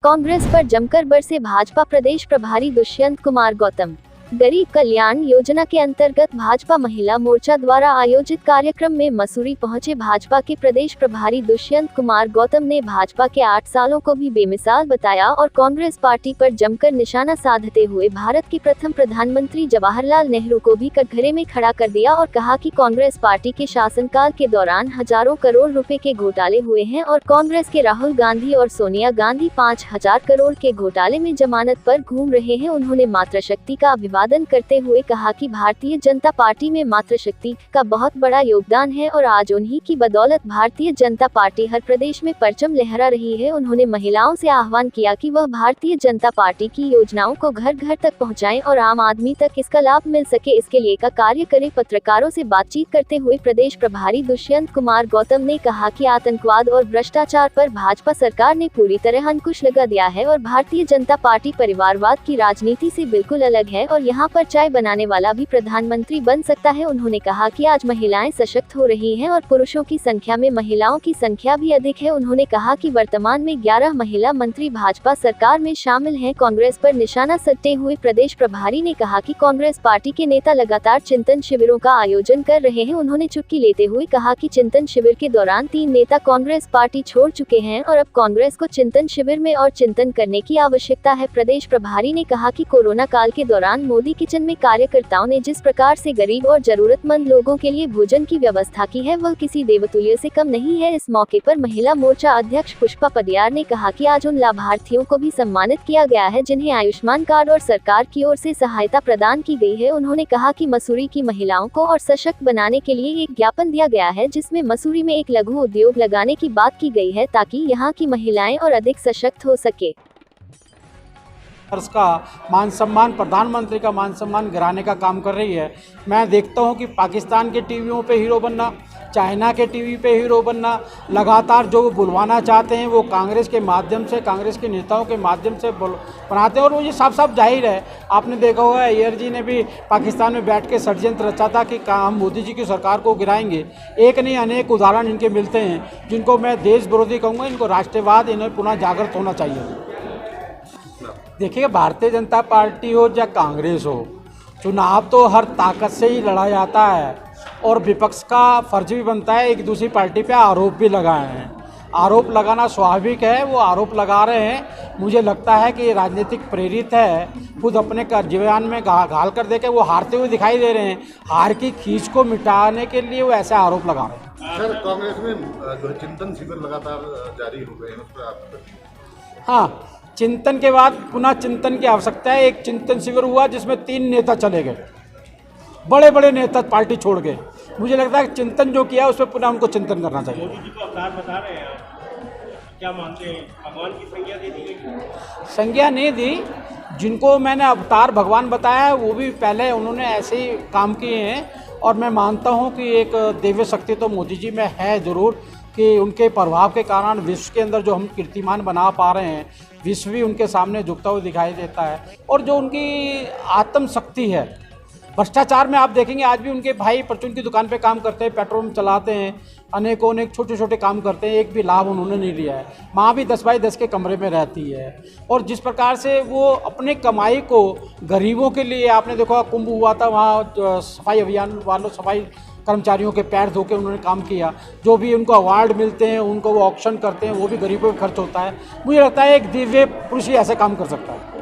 कांग्रेस पर जमकर बरसे भाजपा प्रदेश प्रभारी दुष्यंत कुमार गौतम। गरीब कल्याण योजना के अंतर्गत भाजपा महिला मोर्चा द्वारा आयोजित कार्यक्रम में मसूरी पहुंचे भाजपा के प्रदेश प्रभारी दुष्यंत कुमार गौतम ने भाजपा के 8 सालों को भी बेमिसाल बताया और कांग्रेस पार्टी पर जमकर निशाना साधते हुए भारत के प्रथम प्रधानमंत्री जवाहरलाल नेहरू को भी कटघरे में खड़ा कर दिया और कहा कि कांग्रेस पार्टी के शासनकाल के दौरान हजारों करोड़ रुपए के घोटाले हुए हैं और कांग्रेस के राहुल गांधी और सोनिया गांधी 5,000 करोड़ के घोटाले में जमानत पर घूम रहे हैं। उन्होंने मातृशक्ति का अभिवादन करते हुए कहा कि भारतीय जनता पार्टी में मातृशक्ति का बहुत बड़ा योगदान है और आज उन्हीं की बदौलत भारतीय जनता पार्टी हर प्रदेश में परचम लहरा रही है। उन्होंने महिलाओं से आह्वान किया कि वह भारतीय जनता पार्टी की योजनाओं को घर घर तक पहुंचाएं और आम आदमी तक इसका लाभ मिल सके, इसके लिए का कार्य करें। पत्रकारों से बातचीत करते हुए प्रदेश प्रभारी दुष्यंत कुमार गौतम ने कहा कि आतंकवाद और भ्रष्टाचार पर भाजपा सरकार ने पूरी तरह अंकुश लगा दिया है और भारतीय जनता पार्टी परिवारवाद की राजनीति से बिल्कुल अलग है और यहाँ पर चाय बनाने वाला भी प्रधानमंत्री बन सकता है। उन्होंने कहा कि आज महिलाएं सशक्त हो रही हैं और पुरुषों की संख्या में महिलाओं की संख्या भी अधिक है। उन्होंने कहा कि वर्तमान में 11 महिला मंत्री भाजपा सरकार में शामिल हैं। कांग्रेस पर निशाना साधते हुए प्रदेश प्रभारी ने कहा कि कांग्रेस पार्टी के नेता लगातार चिंतन शिविरों का आयोजन कर रहे हैं। उन्होंने चुटकी लेते हुए कहा कि चिंतन शिविर के दौरान 3 नेता कांग्रेस पार्टी छोड़ चुके हैं और अब कांग्रेस को चिंतन शिविर में और चिंतन करने की आवश्यकता है। प्रदेश प्रभारी ने कहा कि कोरोना काल के दौरान मोदी किचन में कार्यकर्ताओं ने जिस प्रकार से गरीब और जरूरतमंद लोगों के लिए भोजन की व्यवस्था की है वह किसी देवतुल्य से कम नहीं है। इस मौके पर महिला मोर्चा अध्यक्ष पुष्पा पदियार ने कहा कि आज उन लाभार्थियों को भी सम्मानित किया गया है जिन्हें आयुष्मान कार्ड और सरकार की ओर से सहायता प्रदान की गई है। उन्होंने कहा कि मसूरी की महिलाओं को और सशक्त बनाने के लिए एक ज्ञापन दिया गया है जिसमें मसूरी में एक लघु उद्योग लगाने की बात की गई है ताकि यहाँ की महिलाएं और अधिक सशक्त हो सके। का मान सम्मान, प्रधानमंत्री का मान सम्मान गिराने का काम कर रही है। मैं देखता हूं कि पाकिस्तान के टीवियों पे हीरो बनना, चाइना के टीवी पे हीरो बनना, लगातार जो बुलवाना चाहते हैं वो कांग्रेस के माध्यम से, कांग्रेस के नेताओं के माध्यम से बनाते हैं और वो ये साफ साफ जाहिर है। आपने देखा होगा अय्यर जी ने भी पाकिस्तान में बैठ के षड्यंत्र रचा था कि हम मोदी जी की सरकार को गिराएंगे। एक नहीं अनेक उदाहरण इनके मिलते हैं जिनको मैं देश विरोधी कहूँगा। इनको राष्ट्रवाद, इन्हें पुनः जागृत होना चाहिए। देखिए, भारतीय जनता पार्टी हो या कांग्रेस हो, चुनाव तो हर ताकत से ही लड़ा जाता है और विपक्ष का फर्ज भी बनता है एक दूसरी पार्टी पे आरोप भी लगाए हैं। आरोप लगाना स्वाभाविक है, वो आरोप लगा रहे हैं। मुझे लगता है कि राजनीतिक प्रेरित है, खुद अपने जीवन में घाल कर देके वो हारते हुए दिखाई दे रहे हैं। हार की खींच को मिटाने के लिए वो ऐसे आरोप लगा रहे हैं। सर, कांग्रेस में जो चिंतन शिविर लगातार जारी हो गए हैं, उस पर आप? हाँ, चिंतन के बाद पुनः चिंतन की आवश्यकता है। एक चिंतन शिविर हुआ जिसमें 3 नेता चले गए, बड़े बड़े नेता पार्टी छोड़ गए। मुझे लगता है चिंतन जो किया उस पर पुनः उनको चिंतन करना चाहिए। मोदी जी को अवतार बता रहे हैं, क्या मानते हैं? भगवान की संज्ञा दे दी गई? संज्ञा नहीं दी। जिनको मैंने अवतार भगवान बताया है वो भी पहले उन्होंने ऐसे ही काम किए हैं और मैं मानता हूँ कि एक दिव्य शक्ति तो मोदी जी में है ज़रूर, कि उनके प्रभाव के कारण विश्व के अंदर जो हम कीर्तिमान बना पा रहे हैं, विश्व भी उनके सामने झुकता हुआ दिखाई देता है। और जो उनकी आत्मशक्ति है, भ्रष्टाचार में आप देखेंगे आज भी उनके भाई परचून की दुकान पे काम करते हैं, पेट्रोल पंप चलाते हैं, अनेकों अनेक छोटे छोटे काम करते हैं, एक भी लाभ उन्होंने नहीं लिया है। माँ भी 10 बाई 10 के कमरे में रहती है और जिस प्रकार से वो अपने कमाई को गरीबों के लिए, आपने देखा कुंभ हुआ था, वहाँ सफाई अभियान वालों, सफाई कर्मचारियों के पैर धो के उन्होंने काम किया। जो भी उनको अवार्ड मिलते हैं, उनको वो ऑक्शन करते हैं, वो भी गरीबों पे खर्च होता है। मुझे लगता है एक दिव्य पुरुष ही ऐसे काम कर सकता है।